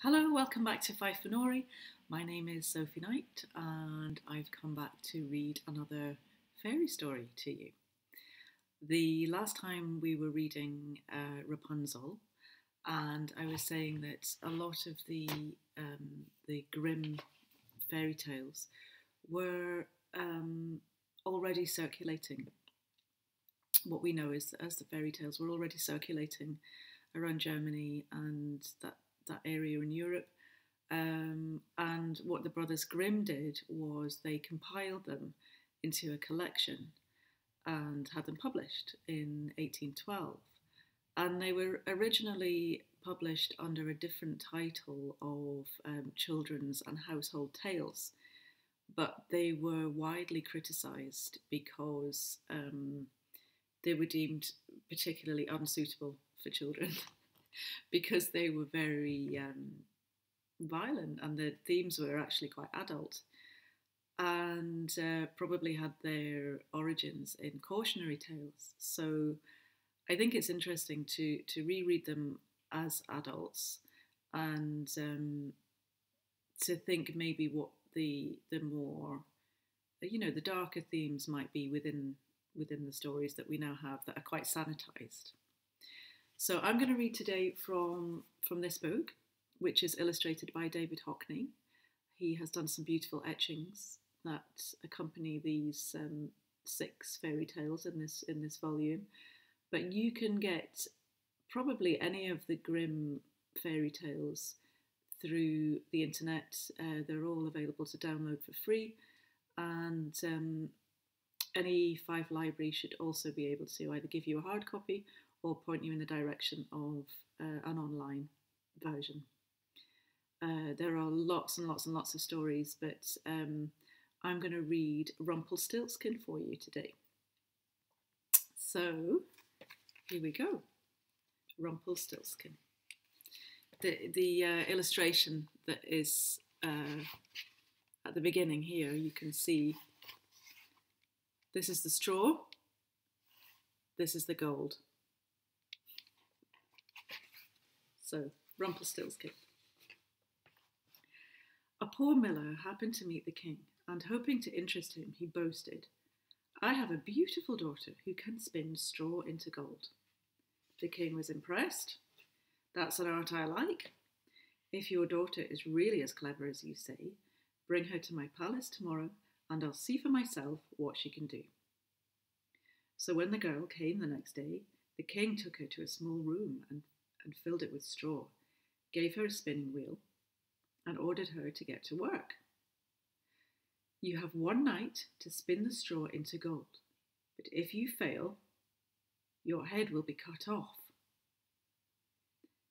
Hello, welcome back to Fifeanory. My name is Sophie Knight and I've come back to read another fairy story to you. The last time we were reading Rapunzel, and I was saying that a lot of the Grimm fairy tales were already circulating. What we know is as the fairy tales were already circulating around Germany and that area in Europe. And what the brothers Grimm did was they compiled them into a collection and had them published in 1812. And they were originally published under a different title of Children's and Household Tales, but they were widely criticised because they were deemed particularly unsuitable for children because they were very violent and the themes were actually quite adult and probably had their origins in cautionary tales. So I think it's interesting to reread them as adults and to think maybe what the more the darker themes might be within the stories that we now have that are quite sanitized. So I'm going to read today from this book, which is illustrated by David Hockney. He has done some beautiful etchings that accompany these 6 fairy tales in this volume. But you can get probably any of the Grimm fairy tales through the internet. They're all available to download for free, and any Fife library should also be able to either give you a hard copy or point you in the direction of an online version. There are lots and lots and lots of stories, but I'm going to read Rumpelstiltskin for you today. So here we go. Rumpelstiltskin. The illustration that is at the beginning here, you can see this is the straw, this is the gold. So, Rumpelstiltskin. A poor miller happened to meet the king, and hoping to interest him, he boasted, "I have a beautiful daughter who can spin straw into gold." The king was impressed. "That's an art I like. If your daughter is really as clever as you say, bring her to my palace tomorrow, and I'll see for myself what she can do." So when the girl came the next day, the king took her to a small room and filled it with straw, gave her a spinning wheel, and ordered her to get to work. "You have 1 night to spin the straw into gold, but if you fail, your head will be cut off."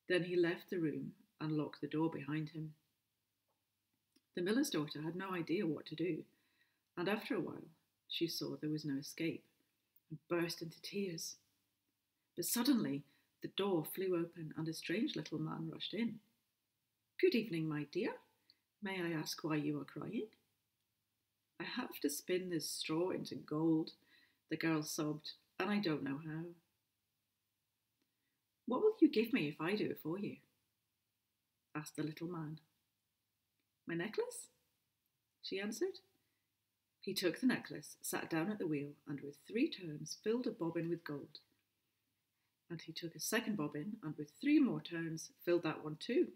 Then he left the room and locked the door behind him. The miller's daughter had no idea what to do, and after a while she saw there was no escape and burst into tears. But suddenly the door flew open and a strange little man rushed in. "Good evening, my dear. May I ask why you are crying?" "I have to spin this straw into gold," the girl sobbed, "and I don't know how." "What will you give me if I do it for you?" asked the little man. "My necklace?" she answered. He took the necklace, sat down at the wheel, and with 3 turns filled a bobbin with gold. And he took a second bobbin, and with 3 more turns filled that one too.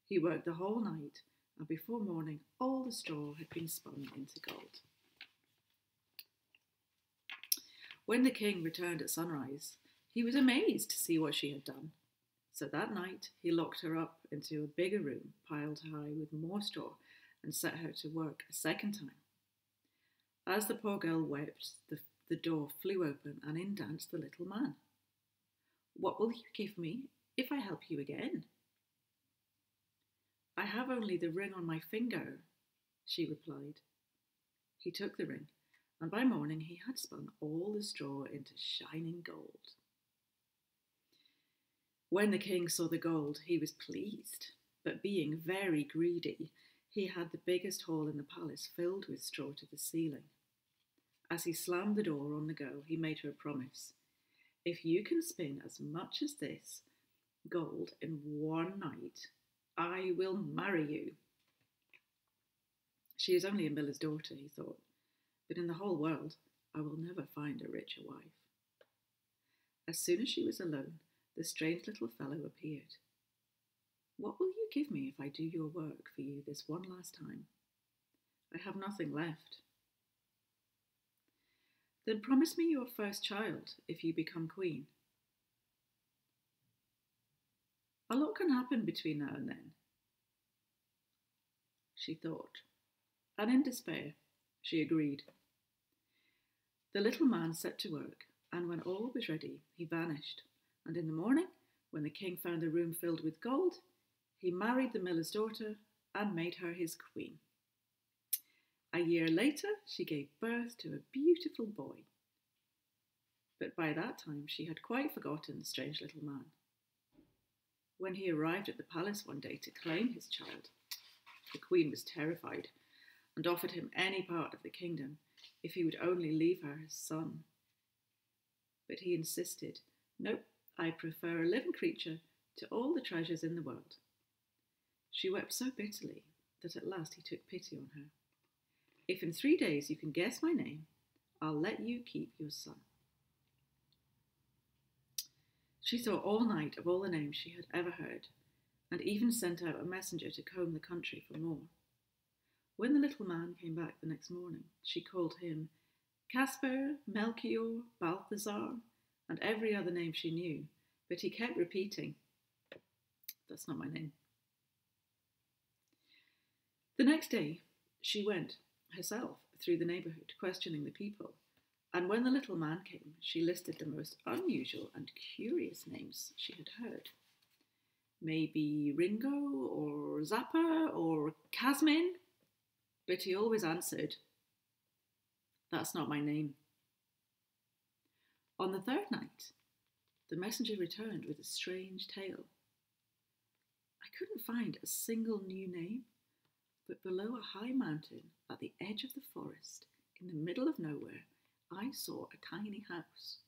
He worked the whole night, and before morning all the straw had been spun into gold. When the king returned at sunrise, he was amazed to see what she had done. So that night he locked her up into a bigger room, piled high with more straw, and set her to work a second time. As the poor girl wept, the door flew open, and in danced the little man. "What will you give me if I help you again?" "I have only the ring on my finger," she replied. He took the ring, and by morning he had spun all the straw into shining gold. When the king saw the gold, he was pleased, but being very greedy, he had the biggest hall in the palace filled with straw to the ceiling. As he slammed the door on the girl, he made her a promise. "If you can spin as much as this gold in 1 night, I will marry you. She is only a miller's daughter, he thought, but in the whole world I will never find a richer wife. As soon as she was alone, the strange little fellow appeared. What will you give me if I do your work for you this one last time? I have nothing left. Then promise me your first child if you become queen. A lot can happen between now and then, she thought, and in despair she agreed. The little man set to work, and when all was ready, he vanished, and in the morning, when the king found the room filled with gold, he married the miller's daughter and made her his queen. A year later, she gave birth to a beautiful boy. But by that time, she had quite forgotten the strange little man. When he arrived at the palace one day to claim his child, the queen was terrified and offered him any part of the kingdom if he would only leave her his son. But he insisted, "No, I prefer a living creature to all the treasures in the world." She wept so bitterly that at last he took pity on her. "If in 3 days you can guess my name, I'll let you keep your son." She thought all night of all the names she had ever heard, and even sent out a messenger to comb the country for more. When the little man came back the next morning, she called him Caspar, Melchior, Balthazar, and every other name she knew, but he kept repeating, "That's not my name." The next day, she went herself through the neighbourhood, questioning the people, and when the little man came, she listed the most unusual and curious names she had heard. Maybe Ringo, or Zappa, or Casmin, but he always answered, "That's not my name." On the third night, the messenger returned with a strange tale. "I couldn't find a single new name, but below a high mountain at the edge of the forest, in the middle of nowhere, I saw a tiny house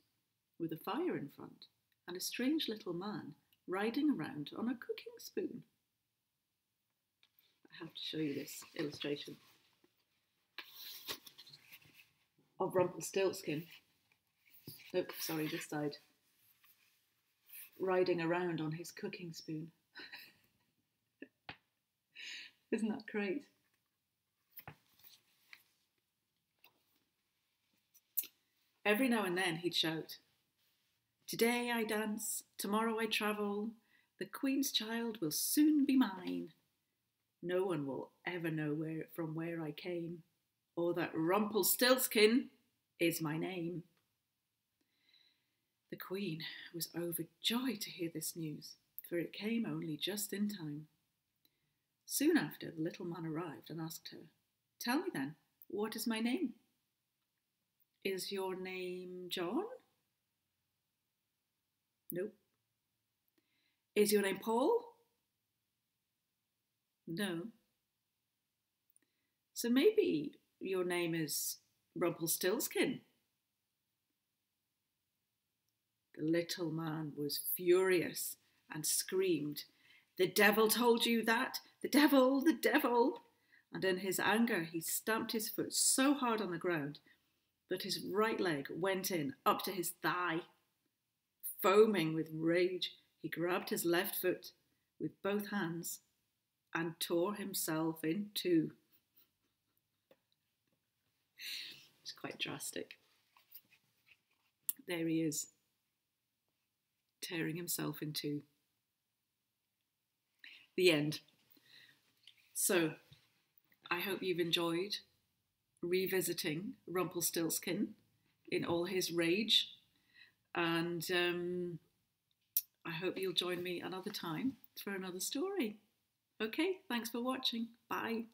with a fire in front and a strange little man riding around on a cooking spoon." I have to show you this illustration of Rumpelstiltskin. Nope, sorry, this side. Riding around on his cooking spoon. Isn't that great? Every now and then he'd shout, "Today I dance, tomorrow I travel, the Queen's child will soon be mine. No one will ever know from where I came, or that Rumpelstiltskin is my name." The Queen was overjoyed to hear this news, for it came only just in time. Soon after, the little man arrived and asked her, "Tell me then, what is my name?" "Is your name John?" "Nope." "Is your name Paul?" "No." "So maybe your name is Rumpelstiltskin?" The little man was furious and screamed, "The devil told you that! The devil! The devil!" And in his anger he stamped his foot so hard on the ground that his right leg went in up to his thigh. Foaming with rage, he grabbed his left foot with both hands and tore himself in two. It's quite drastic. There he is, tearing himself in two. The end. So, I hope you've enjoyed revisiting Rumpelstiltskin in all his rage, and I hope you'll join me another time for another story. Okay, thanks for watching. Bye.